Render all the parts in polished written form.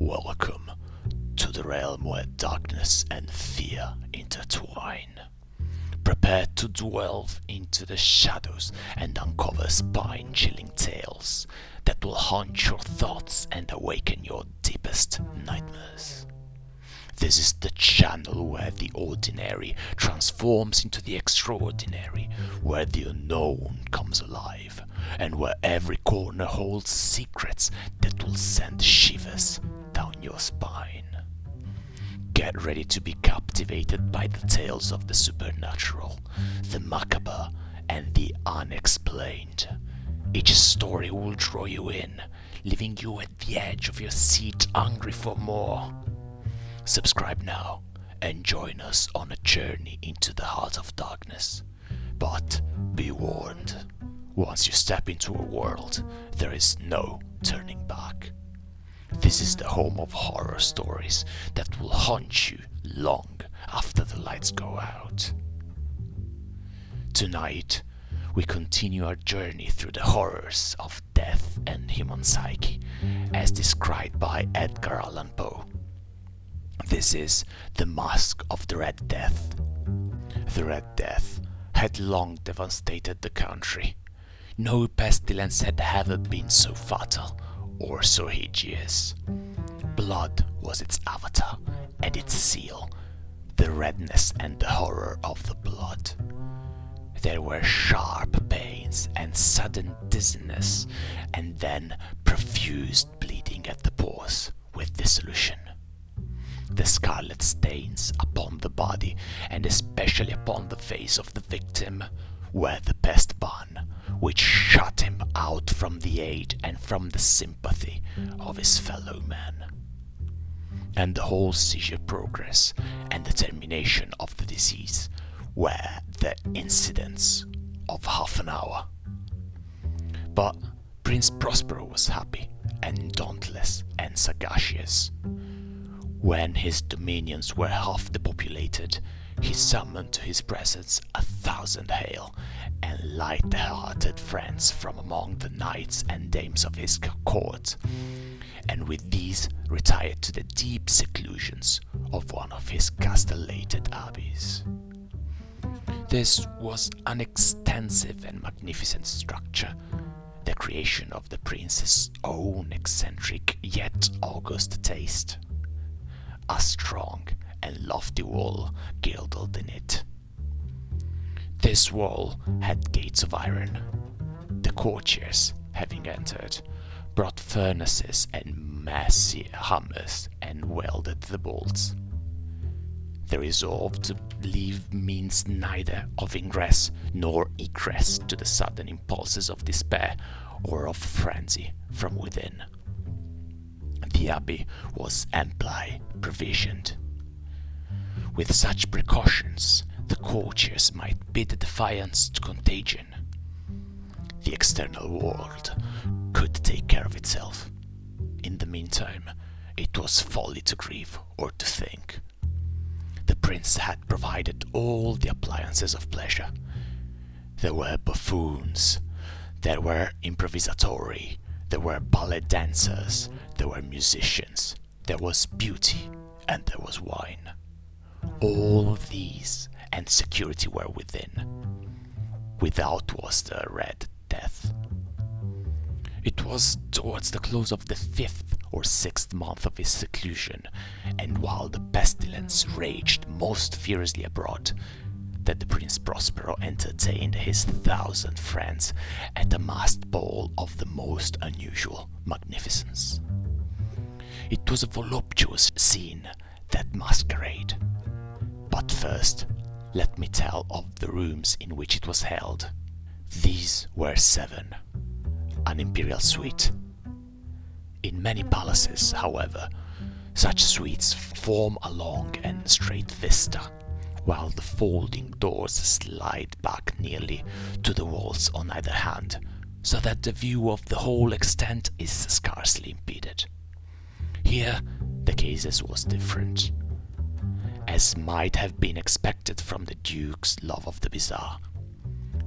Welcome to the realm where darkness and fear intertwine. Prepare to delve into the shadows and uncover spine-chilling tales that will haunt your thoughts and awaken your deepest nightmares. This is the channel where the ordinary transforms into the extraordinary, where the unknown comes alive, and where every corner holds secrets that will send shivers down your spine. Get ready to be captivated by the tales of the supernatural, the macabre, and the unexplained. Each story will draw you in, leaving you at the edge of your seat hungry for more. Subscribe now and join us on a journey into the heart of darkness. But be warned, once you step into a world, there is no turning back. This is the home of horror stories that will haunt you long after the lights go out. Tonight, we continue our journey through the horrors of death and human psyche, as described by Edgar Allan Poe. This is the Masque of the Red Death. The Red Death had long devastated the country. No pestilence had ever been so fatal or so hideous. Blood was its avatar and its seal, the redness and the horror of the blood. There were sharp pains and sudden dizziness, and then profuse bleeding at the pores with dissolution. The scarlet stains upon the body, and especially upon the face of the victim, were the pest ban, which shut him out from the aid and from the sympathy of his fellow man. And the whole seizure progress and the termination of the disease were the incidents of half an hour. But Prince Prospero was happy and dauntless and sagacious. When his dominions were half depopulated, he summoned to his presence 1,000 hale and light-hearted friends from among the knights and dames of his court, and with these retired to the deep seclusions of one of his castellated abbeys. This was an extensive and magnificent structure, the creation of the prince's own eccentric yet august taste. A strong and lofty wall girdled in it. This wall had gates of iron. The courtiers, having entered, brought furnaces and massy hammers and welded the bolts. The resolve to leave means neither of ingress nor egress to the sudden impulses of despair or of frenzy from within. The abbey was amply provisioned. With such precautions, the courtiers might bid defiance to contagion. The external world could take care of itself. In the meantime, it was folly to grieve or to think. The prince had provided all the appliances of pleasure. There were buffoons, there were improvisatori, there were ballet dancers, there were musicians, there was beauty, and there was wine. All of these and security were within. Without was the Red Death. It was towards the close of the 5th or 6th month of his seclusion, and while the pestilence raged most furiously abroad, that the Prince Prospero entertained his 1,000 friends at a masked ball of the most unusual magnificence. It was a voluptuous scene, that masquerade. But first, let me tell of the rooms in which it was held. These were 7. An imperial suite. In many palaces, however, such suites form a long and straight vista, while the folding doors slide back nearly to the walls on either hand, so that the view of the whole extent is scarcely impeded. Here, the case was different. As might have been expected from the Duke's love of the bizarre,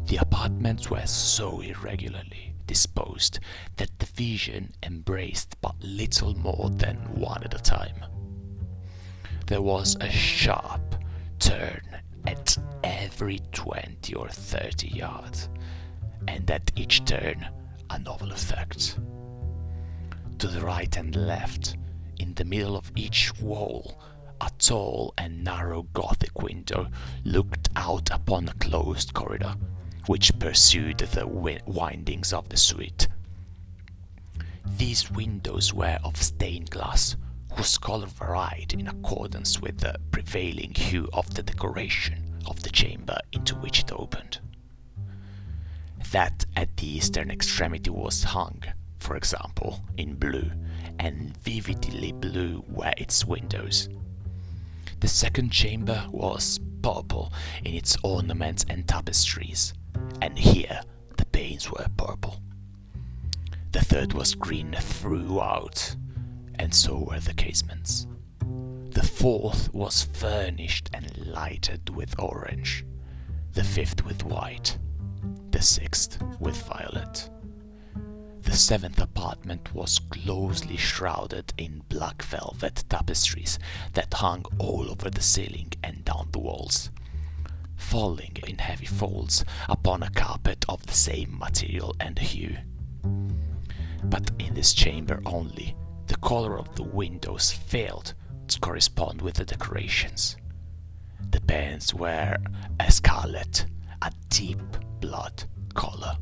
the apartments were so irregularly disposed that the vision embraced but little more than one at a time. There was a sharp turn at every 20 or 30 yards, and at each turn a novel effect. To the right and left, in the middle of each wall, a tall and narrow Gothic window looked out upon a closed corridor, which pursued the windings of the suite. These windows were of stained glass, whose color varied in accordance with the prevailing hue of the decoration of the chamber into which it opened. That at the eastern extremity was hung, for example, in blue, and vividly blue were its windows. The second chamber was purple in its ornaments and tapestries, and here the panes were purple. The third was green throughout, and so were the casements. The fourth was furnished and lighted with orange, the fifth with white, the sixth with violet. The seventh apartment was closely shrouded in black velvet tapestries that hung all over the ceiling and down the walls, falling in heavy folds upon a carpet of the same material and hue. But in this chamber only, the color of the windows failed to correspond with the decorations. The panes were a scarlet, a deep blood color.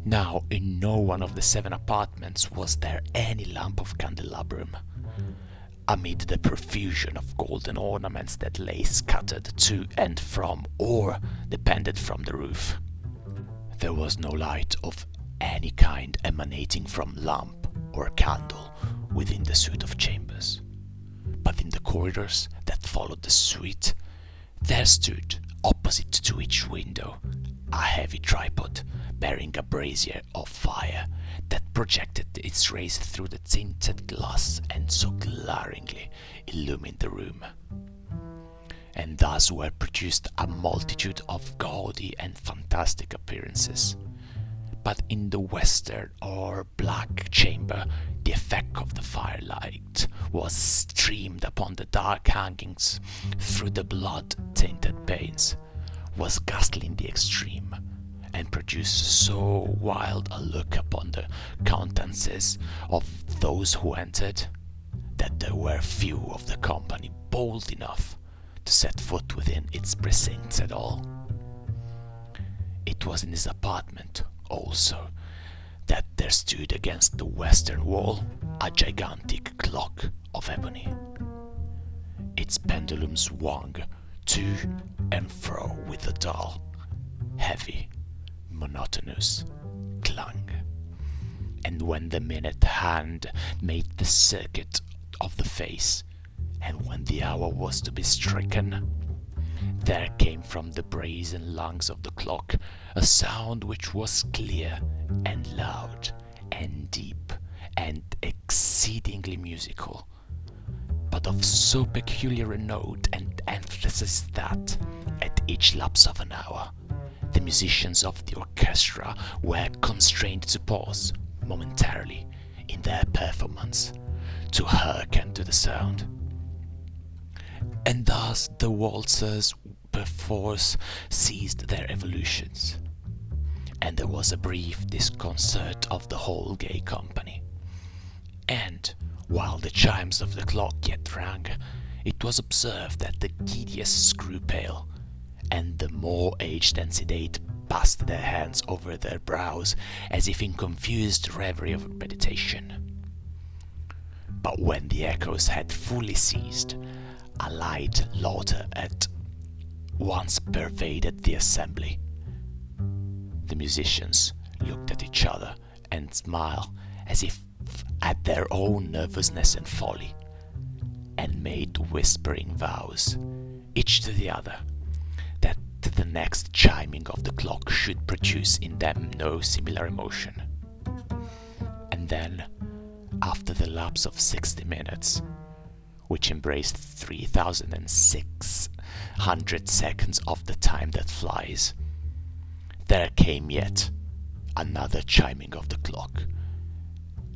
Now, in no one of the 7 apartments was there any lamp of candelabrum, amid the profusion of golden ornaments that lay scattered to and from or depended from the roof. There was no light of any kind emanating from lamp or candle within the suite of chambers. But in the corridors that followed the suite, there stood, opposite to each window, a heavy tripod bearing a brazier of fire that projected its rays through the tinted glass and so glaringly illumined the room. And thus were produced a multitude of gaudy and fantastic appearances. But in the western or black chamber, the effect of the firelight was streamed upon the dark hangings through the blood-tinted panes, was ghastly in the extreme, and produced so wild a look upon the countenances of those who entered, that there were few of the company bold enough to set foot within its precincts at all. It was in this apartment, also, that there stood against the western wall a gigantic clock of ebony. Its pendulum swung to and fro with a dull, heavy, monotonous clang. And when the minute hand made the circuit of the face, and when the hour was to be stricken, there came from the brazen lungs of the clock a sound which was clear and loud and deep and exceedingly musical, but of so peculiar a note and emphasis that, at each lapse of an hour, the musicians of the orchestra were constrained to pause momentarily in their performance to hearken to the sound. And thus the waltzers perforce ceased their evolutions, and there was a brief disconcert of the whole gay company. And, while the chimes of the clock yet rang, it was observed that the giddiest grew pale, and the more aged and sedate passed their hands over their brows as if in confused reverie of meditation. But when the echoes had fully ceased, a light laughter at once pervaded the assembly. The musicians looked at each other and smiled as if at their own nervousness and folly, and made whispering vows, each to the other, that the next chiming of the clock should produce in them no similar emotion. And then, after the lapse of 60 minutes, which embraced 3,600 seconds of the time that flies, there came yet another chiming of the clock,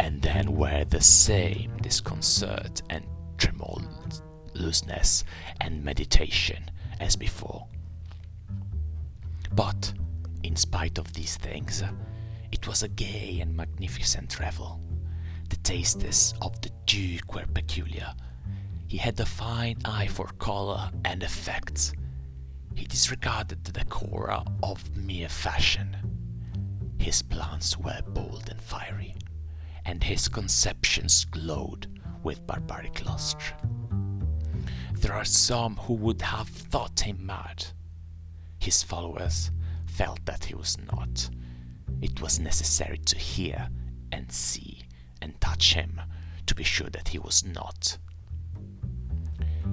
and then were the same disconcert and tremulousness and meditation as before. But, in spite of these things, it was a gay and magnificent revel. The tastes of the Duke were peculiar. He had a fine eye for colour and effects. He disregarded the decora of mere fashion. His plans were bold and fiery, and his conceptions glowed with barbaric lustre. There are some who would have thought him mad. His followers felt that he was not. It was necessary to hear and see and touch him to be sure that he was not.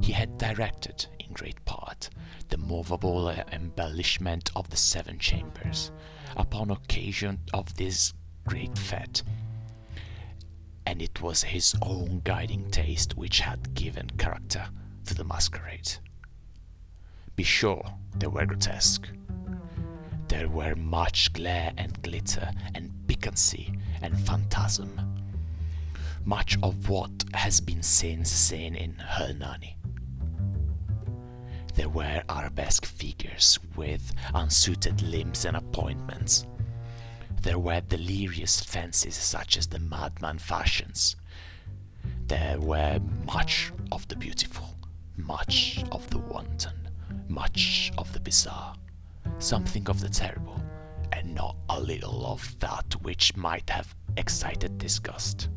He had directed, in great part, the movable embellishment of the 7 chambers upon occasion of this great fête, and it was his own guiding taste which had given character to the masquerade. Be sure they were grotesque. There were much glare and glitter and piquancy and phantasm, much of what has been since seen in Hernani. There were arabesque figures with unsuited limbs and appointments. There were delirious fancies such as the madman fashions. There were much of the beautiful, much of the wanton, much of the bizarre, something of the terrible, and not a little of that which might have excited disgust.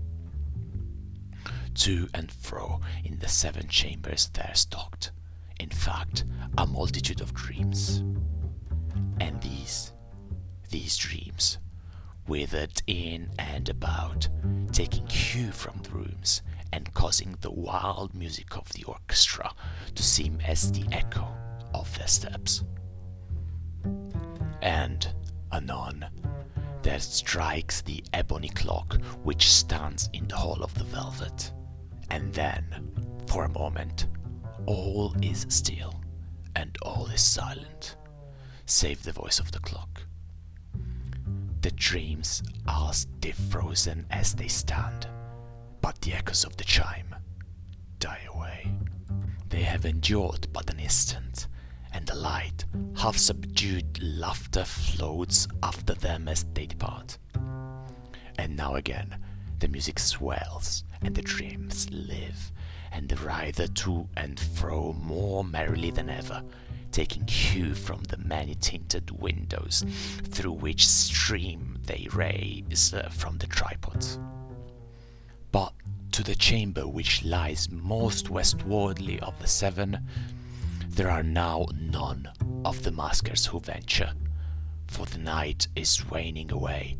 To and fro in the 7 chambers there stalked, in fact, a multitude of dreams. And these dreams, withered in and about, taking hue from the rooms, and causing the wild music of the orchestra to seem as the echo of their steps. And, anon, there strikes the ebony clock which stands in the hall of the velvet, and then, for a moment, all is still, and all is silent, save the voice of the clock. The dreams are stiff frozen as they stand, but the echoes of the chime die away. They have endured but an instant, and the light, half-subdued laughter floats after them as they depart. And now again the music swells, and the dreams live, and writhe to and fro more merrily than ever, taking hue from the many-tinted windows through which stream they rays from the tripods. But to the chamber which lies most westwardly of the 7, there are now none of the maskers who venture, for the night is waning away,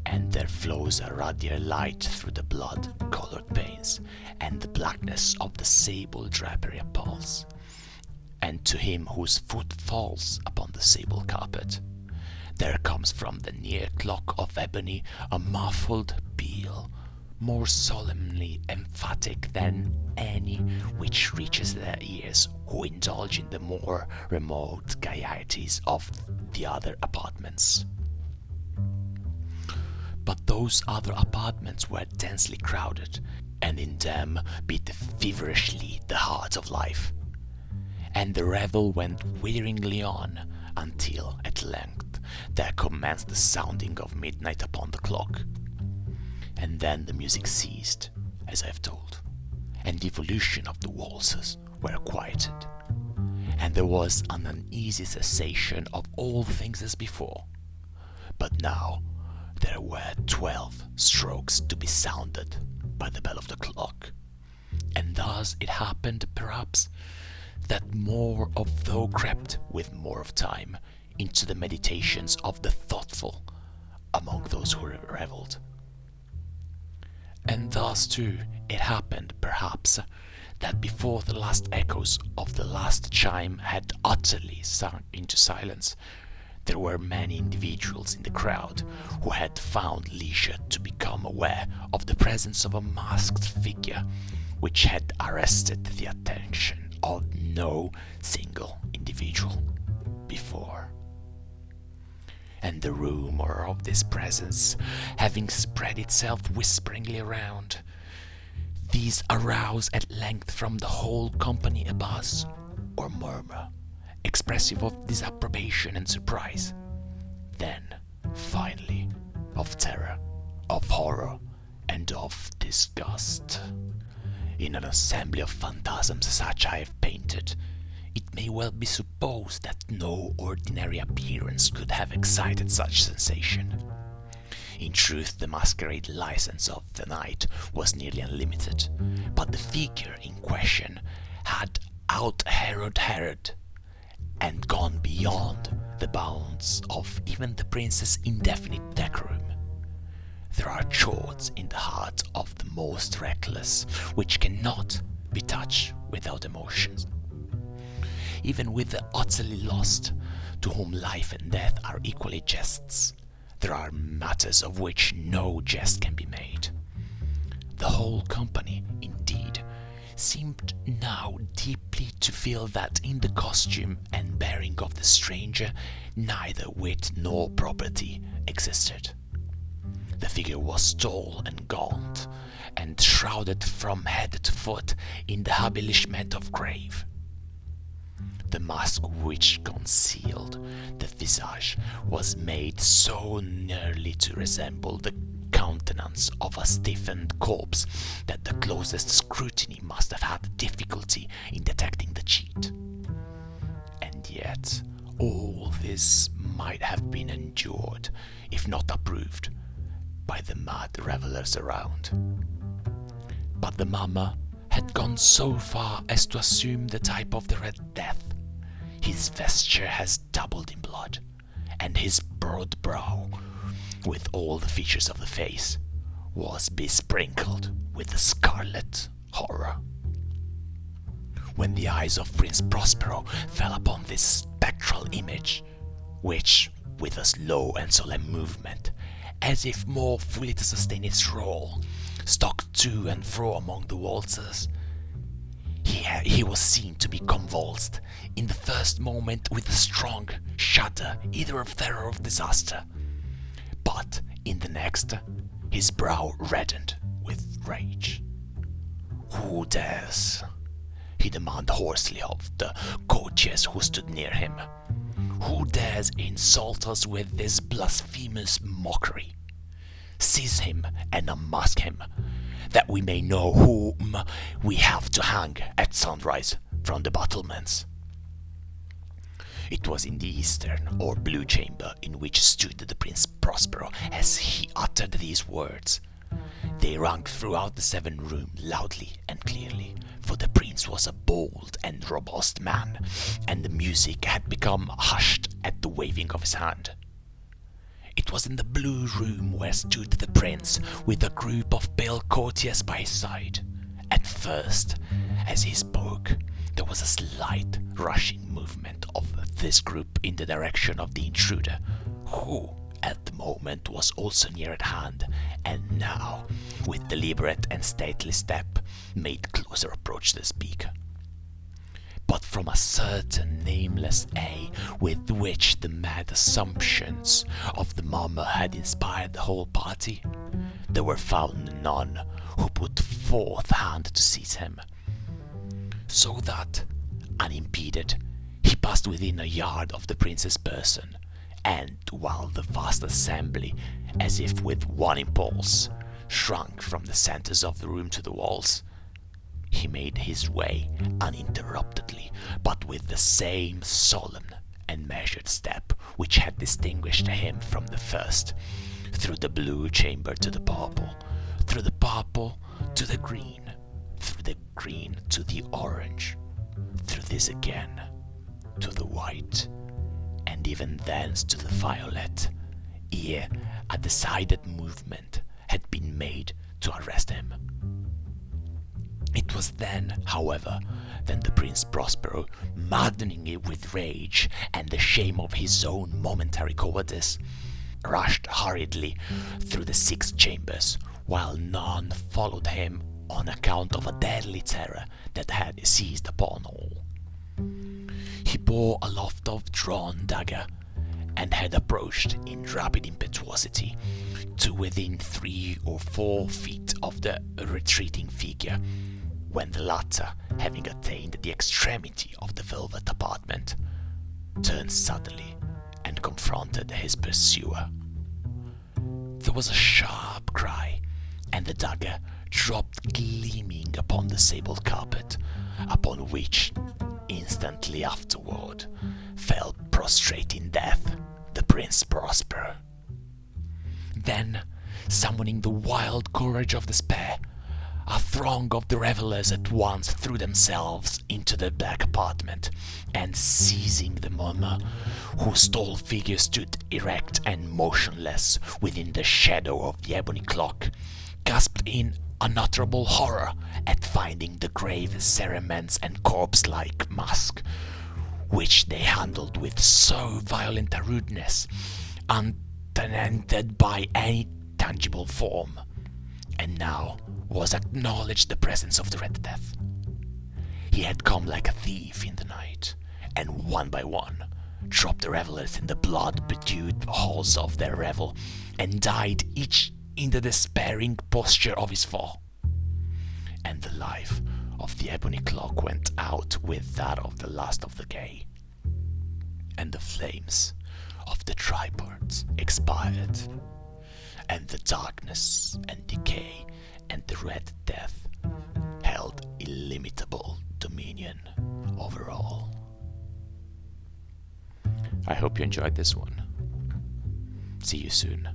and there flows a ruddier light through the blood-colored panes, and the blackness of the sable drapery appalls. And to him whose foot falls upon the sable carpet, there comes from the near clock of ebony a muffled peal, more solemnly emphatic than any which reaches their ears who indulge in the more remote gaieties of the other apartments. But those other apartments were densely crowded, and in them beat feverishly the heart of life. And the revel went witheringly on, until at length there commenced the sounding of midnight upon the clock. And then the music ceased, as I have told, and the evolution of the waltzes were quieted, and there was an uneasy cessation of all things as before. But now there were 12 strokes to be sounded by the bell of the clock, and thus it happened, perhaps, that more of thou crept with more of time into the meditations of the thoughtful among those who revelled. And thus too it happened, perhaps, that before the last echoes of the last chime had utterly sunk into silence, there were many individuals in the crowd who had found leisure to become aware of the presence of a masked figure which had arrested the attention of no single individual before. and the rumor of this presence having spread itself whisperingly around, these arouse at length from the whole company a buzz or murmur, expressive of disapprobation and surprise, then, finally, of terror, of horror, and of disgust. In an assembly of phantasms such I have painted, it may well be supposed that no ordinary appearance could have excited such sensation. In truth, the masquerade license of the night was nearly unlimited, but the figure in question had out-Herod and gone beyond the bounds of even the prince's indefinite decorum. There are chords in the heart of the most reckless which cannot be touched without emotions. Even with the utterly lost, to whom life and death are equally jests, there are matters of which no jest can be made. The whole company, indeed, seemed now deeply to feel that in the costume and bearing of the stranger neither wit nor property existed. The figure was tall and gaunt, and shrouded from head to foot in the habiliment of grave. The mask which concealed the visage was made so nearly to resemble the countenance of a stiffened corpse that the closest scrutiny must have had difficulty in detecting the cheat. And yet all this might have been endured, if not approved, by the mad revelers around. But the mummer had gone so far as to assume the type of the Red Death. His vesture has doubled in blood, and his broad brow, with all the features of the face, was besprinkled with the scarlet horror. When the eyes of Prince Prospero fell upon this spectral image, which, with a slow and solemn movement, as if more fully to sustain its role, stalked to and fro among the waltzers, he was seen to be convulsed in the first moment with a strong shudder, either of terror or of disaster, but in the next his brow reddened with rage. "Who dares?" he demanded hoarsely of the courtiers who stood near him. "Who dares insult us with this blasphemous mockery? Seize him and unmask him, that we may know whom we have to hang at sunrise from the battlements." It was in the eastern or blue chamber in which stood the Prince Prospero as he uttered these words. They rang throughout the 7 rooms loudly and clearly, for the prince was a bold and robust man, and the music had become hushed at the waving of his hand. It was in the blue room where stood the prince with a group of pale courtiers by his side. At first, as he spoke, there was a slight rushing movement of this group in the direction of the intruder, who at the moment was also near at hand, and now, with deliberate and stately step, made closer approach to the speaker. But from a certain nameless awe with which the mad assumptions of the mummer had inspired the whole party, there were found none who put forth hand to seize him, so that, unimpeded, he passed within a yard of the prince's person, and while the vast assembly, as if with one impulse, shrunk from the centers of the room to the walls, he made his way uninterruptedly, but with the same solemn and measured step which had distinguished him from the first, through the blue chamber to the purple, through the purple to the green, through the green to the orange, through this again to the white, and even thence to the violet, ere a decided movement had been made to arrest him. It was then, however, that the Prince Prospero, maddening with rage and the shame of his own momentary cowardice, rushed hurriedly through the 6 chambers, while none followed him on account of a deadly terror that had seized upon all. He bore aloft a drawn dagger, and had approached in rapid impetuosity to within 3 or 4 feet of the retreating figure, when the latter, having attained the extremity of the velvet apartment, turned suddenly and confronted his pursuer. There was a sharp cry, and the dagger dropped gleaming upon the sable carpet, upon which, instantly afterward, fell prostrate in death the Prince Prosper. Then, summoning the wild courage of despair, a throng of the revelers at once threw themselves into the black apartment, and seizing the mummer, whose tall figure stood erect and motionless within the shadow of the ebony clock, gasped in unutterable horror at finding the grave cerements and corpse-like mask, which they handled with so violent a rudeness, untenanted by any tangible form, and now was acknowledged the presence of the Red Death. He had come like a thief in the night, and one by one dropped the revelers in the blood-bedewed halls of their revel, and died each in the despairing posture of his fall. And the life of the ebony clock went out with that of the last of the gay, and the flames of the tripods expired, and the darkness and decay and the Red Death held illimitable dominion over all. I hope you enjoyed this one. See you soon.